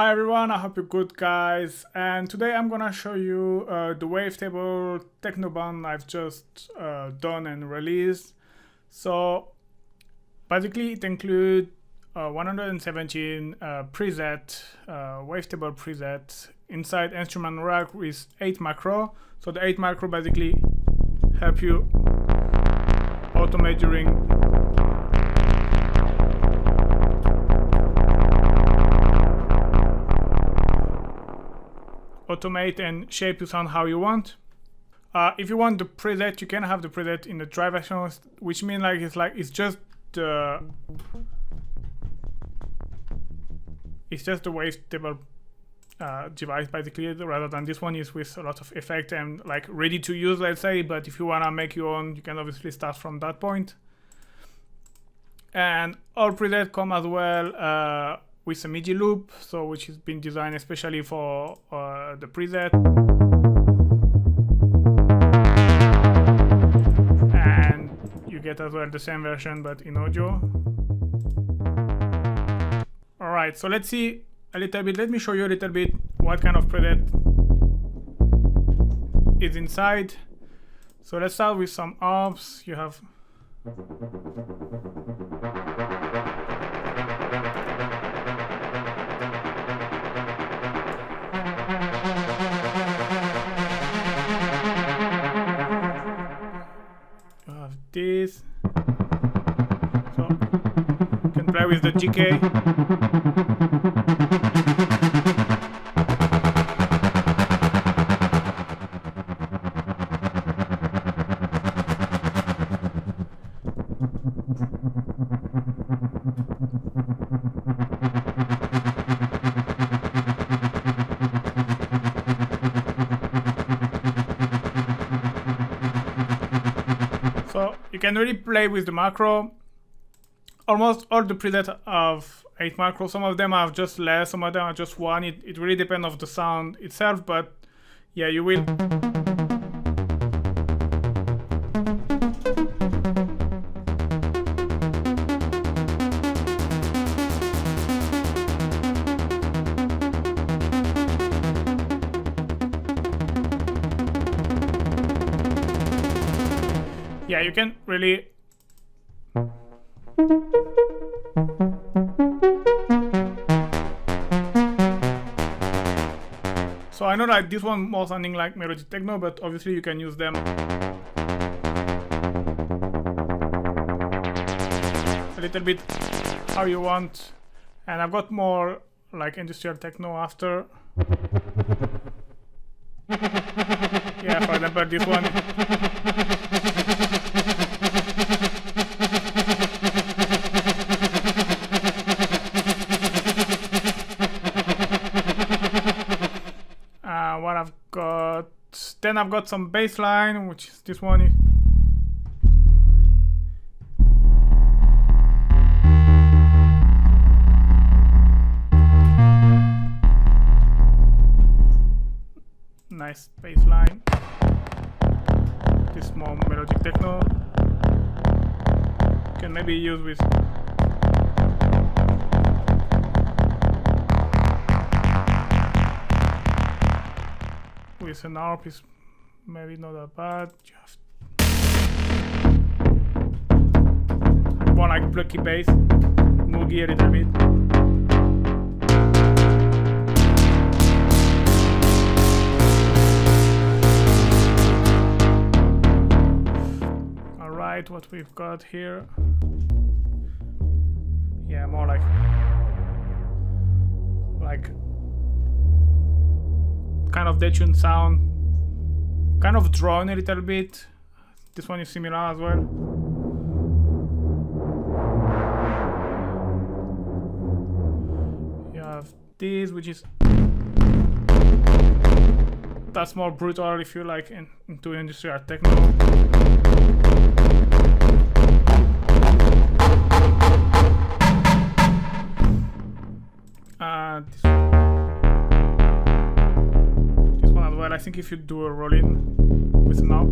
Hi everyone, I hope you're good guys, and today I'm gonna show you the Wavetable Techno band I've just done and released. So basically it includes 117 wavetable presets inside instrument rack with 8 macro. So the 8 macro basically help you automate during and shape your sound how you want. If you want the preset, you can have the preset in the drive channel, which means it's just the wavetable device basically, rather than this one is with a lot of effect and like ready to use, let's say. But if you wanna make your own, you can obviously start from that point. And all presets come as well with a MIDI loop, so which has been designed especially for the preset. And you get as well the same version but in audio. Alright, so let's see a little bit, let me show you a little bit what kind of preset is inside. So let's start with some arps. You have this, so you can play with the GK. So you can really play with the macro. Almost all the presets have 8 macro. Some of them have just less, some of them are just 1. It really depends on the sound itself, but yeah, you will. Yeah, you can really so I know that this one more sounding like melodic techno, but obviously you can use them a little bit how you want. And I've got more like industrial techno after. Yeah, for example, this one. What I've got, then I've got some bass line, which is this one. Nice bass line. This more melodic techno. You can maybe use with an ARP is maybe not that bad. You have more like plucky bass, moogie a little bit. Alright, what we've got here. Yeah, more like kind of detuned sound, kind of drawn a little bit. This one is similar as well. You have this, which is that's more brutal if you like into industrial techno. This one as well. I think if you do a roll-in with an arp,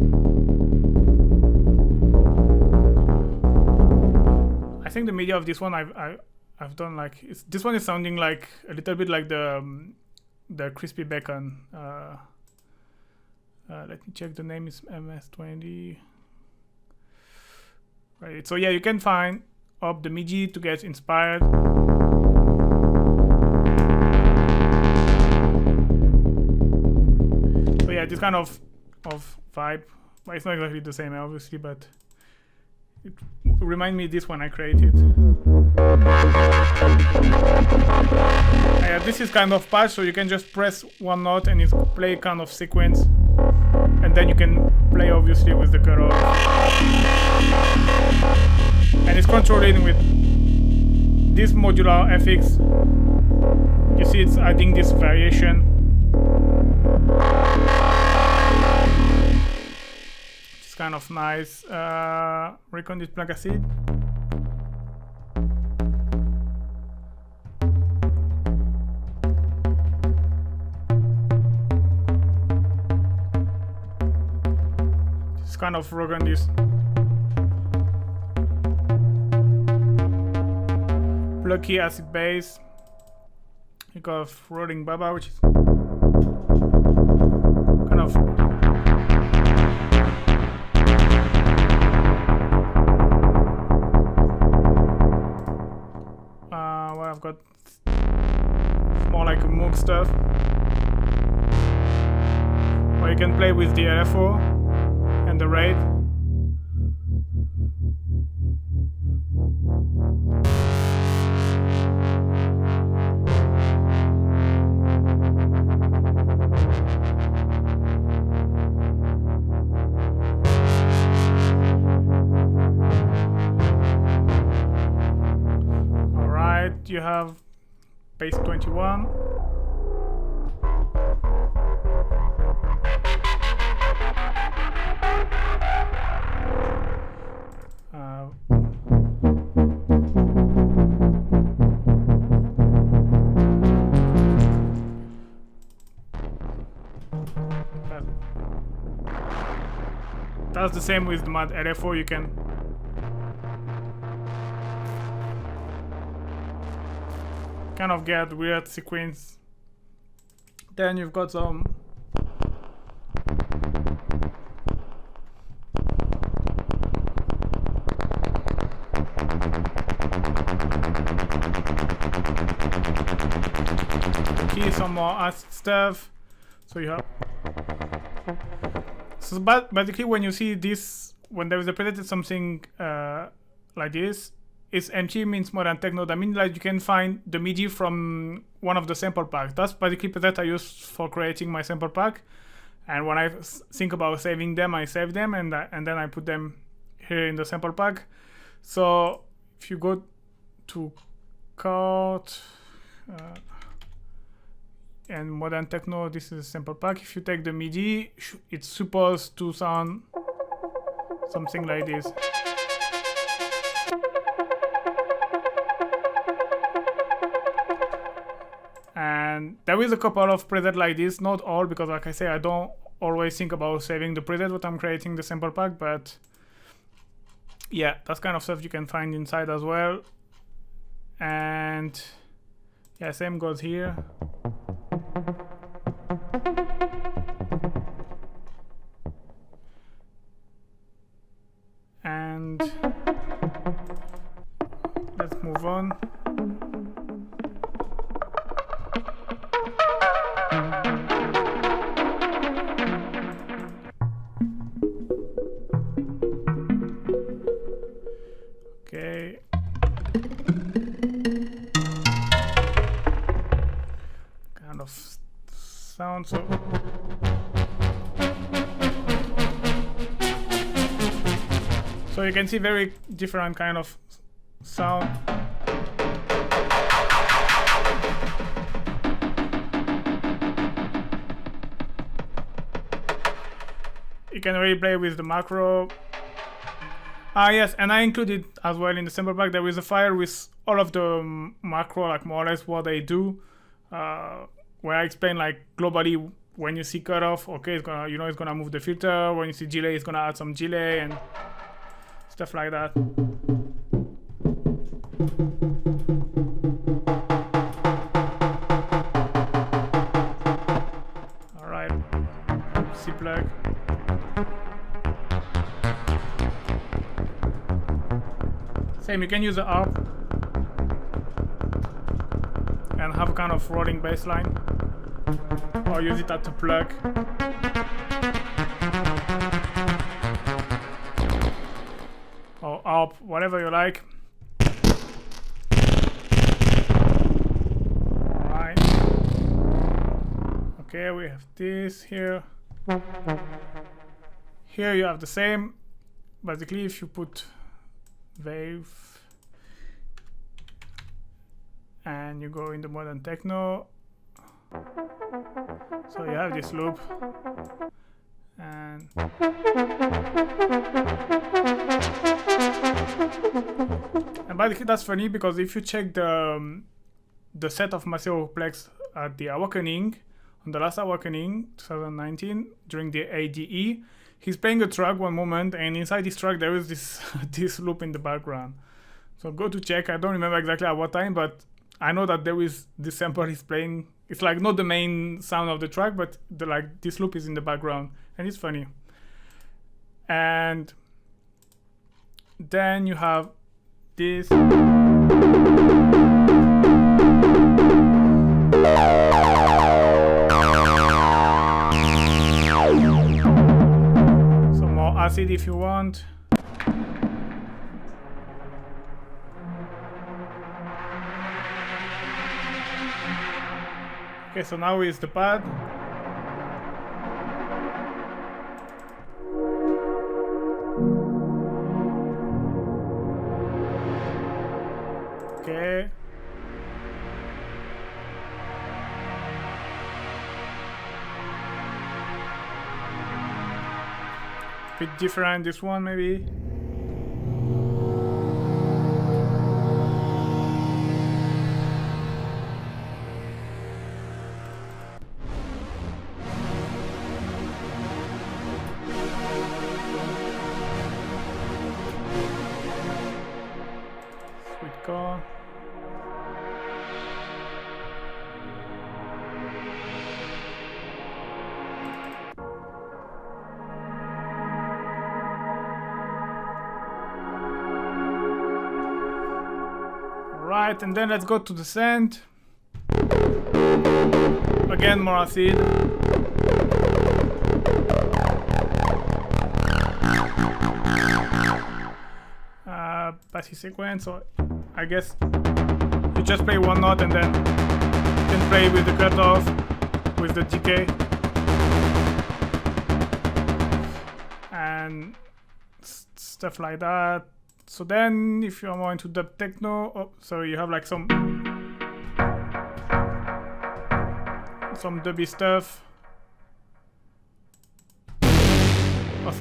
I think the media of this one I've done like this one is sounding like a little bit like the crispy bacon. Let me check. The name is MS20. Right. So yeah, you can find up the MIDI to get inspired. So yeah, this kind of vibe. Well, it's not exactly the same, obviously, but it reminds me of this one I created. Yeah, this is kind of patch, so you can just press one note and it's play kind of sequence, and then you can play obviously with the cutoff, and it's controlling with this modular FX. You see, it's adding this variation. It's kind of nice. Recondite plug acid. It's kind of rock on this. Plucky acid bass. You got rolling baba, which is kind of what I've got more like a Moog stuff, or you can play with the LFO and the rate. You have bass 21. That's the same with the mod LFO. You can kind of get weird sequence. Then you've got some some more acid stuff. So you have basically when you see this, when there is a preset something like this, it's empty, means modern techno. That means like you can find the MIDI from one of the sample packs. That's basically preset I use for creating my sample pack. And when I think about saving them, I save them and then I put them here in the sample pack. So if you go to cart and modern techno, this is a sample pack. If you take the MIDI, it's supposed to sound something like this. And there is a couple of presets like this, not all, because like I say, I don't always think about saving the preset when I'm creating the sample pack, but yeah, that's kind of stuff you can find inside as well. And yeah, same goes here. And let's move on. Okay. Kind of sound so. So you can see very different kind of sound. You can really play with the macro. Yes, and I included as well in the sample pack, there is a file with all of the macro, like more or less what they do, where I explain like globally when you see cutoff, okay, it's gonna, you know, it's gonna move the filter. When you see delay, it's gonna add some delay and stuff like that. plug. Same, you can use the ARP and have a kind of rolling bass line, or use it as a plug. Or ARP, whatever you like. Alright. Okay, we have this here. Here you have the same. Basically, if you put wave and you go in the modern techno, so you have this loop, and basically that's funny because if you check the set of Massive Plex at the Awakening, on the last Awakening 2019 during the ADE, he's playing a track one moment, and inside this track there is this this loop in the background. So go to check. I don't remember exactly at what time, but I know that there is this sample he's playing. It's like not the main sound of the track, but like this loop is in the background, and it's funny. And then you have this. So more acid if you want. Okay, so now is the pad. Okay. Bit different, this one maybe. Sweet car. Right, and then let's go to the send. Again, more acid. Passy sequence, so I guess you just play one note and then you can play with the cutoff, with the decay, and stuff like that. So then, if you are more into dub techno, oh, so you have like some dubby stuff.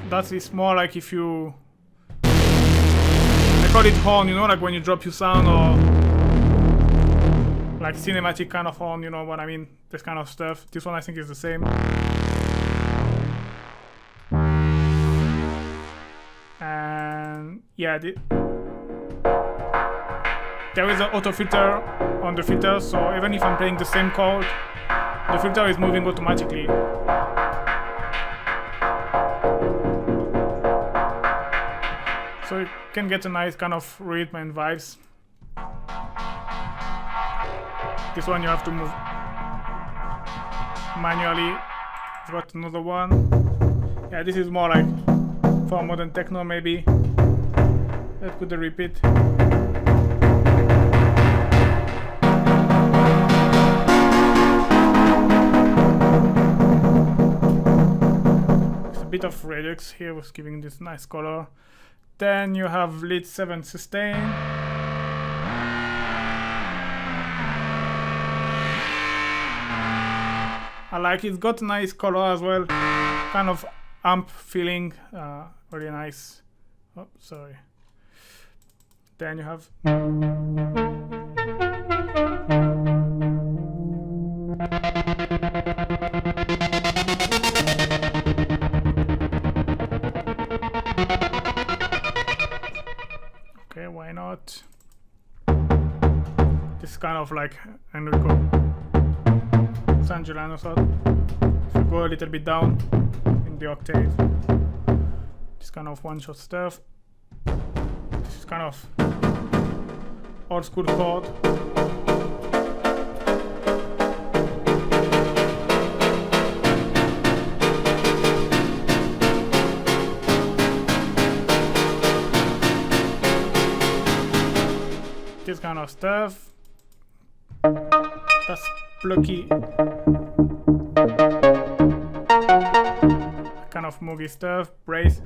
That is more like if you, I call it horn, you know, like when you drop your sound, or like cinematic kind of horn, you know what I mean? This kind of stuff. This one I think is the same. And yeah, there is an auto filter on the filter, so even if I'm playing the same chord, the filter is moving automatically. So you can get a nice kind of rhythm and vibes. This one you have to move manually. I've got another one. Yeah, this is more like for modern techno maybe. Let's put the repeat. It's a bit of Redux here, was giving this nice color. Then you have lead 7 sustain. I like it. It's got a nice color as well, kind of amp feeling, really nice. Oh, sorry. Then you have okay, why not? This is kind of like Enrico San Giuliano sort. If you go a little bit down, from the octave. This kind of one-shot stuff. This is kind of old school chord. This kind of stuff. That's plucky. Kind of moogie stuff. Brace.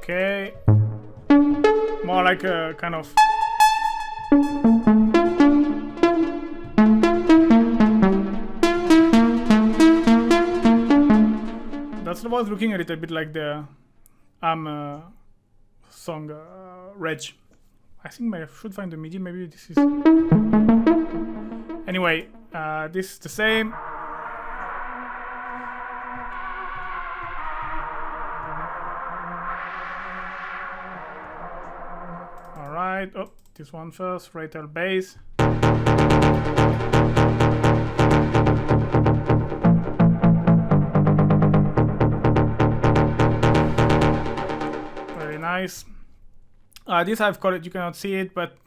Okay. More like a kind of that was looking a little bit like the song Reg. I think I should find the MIDI. Maybe this is. Anyway, this is the same. All right. Oh, this one first. Raytail bass. Nice. This I've called it, you cannot see it, but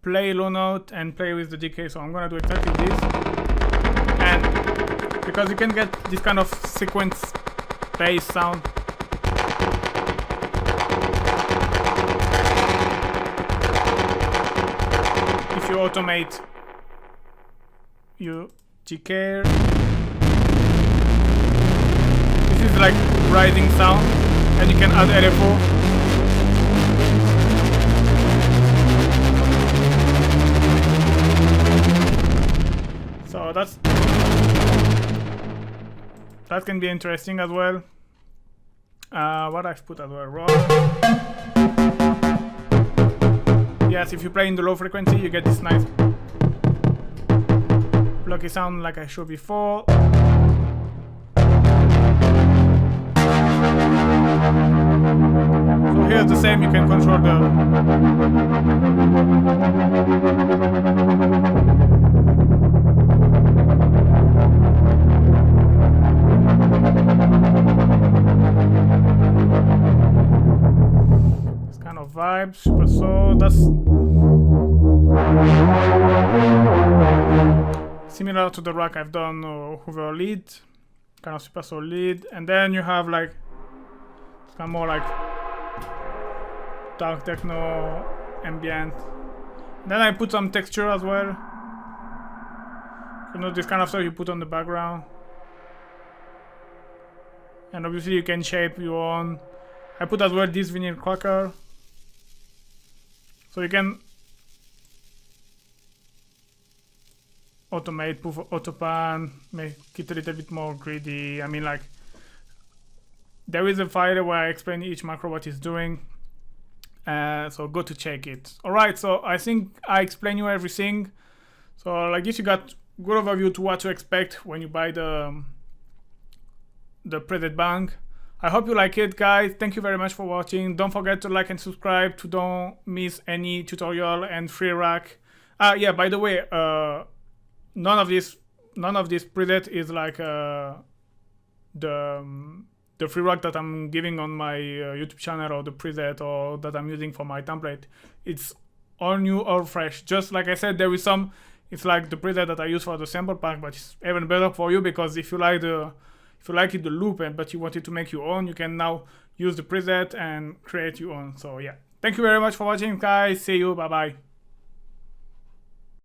play low note and play with the decay. So I'm gonna do exactly this, and because you can get this kind of sequence bass sound. If you automate your decay, this is like rising sound. And you can add LFO. So that can be interesting as well. What I've put as well, raw. Yes, if you play in the low frequency, you get this nice blocky sound like I showed before. So here's the same, you can control the this kind of vibe, super soul. That's similar to the rack I've done Hoover lead, kind of super soul lead, and then you have like kind of more like dark techno, ambient. Then I put some texture as well. You know, this kind of stuff you put on the background. And obviously you can shape your own. I put as well this vinyl cracker. So you can automate, put autopan, make it a little bit more greedy. I mean, like, there is a file where I explain each macro what it's doing. So go to check it. Alright, so I think I explained you everything. So like this, you got good overview to what to expect when you buy the preset bank. I hope you like it, guys. Thank you very much for watching. Don't forget to like and subscribe to don't miss any tutorial and free rack. Yeah, by the way, none of this preset is like the free rack that I'm giving on my YouTube channel, or the preset, or that I'm using for my template. It's all new, all fresh. Just like I said, there is some, it's like the preset that I use for the sample pack, but it's even better for you, because if you like the loop but you wanted to make your own, you can now use the preset and create your own. So yeah, thank you very much for watching, guys. See you, bye bye.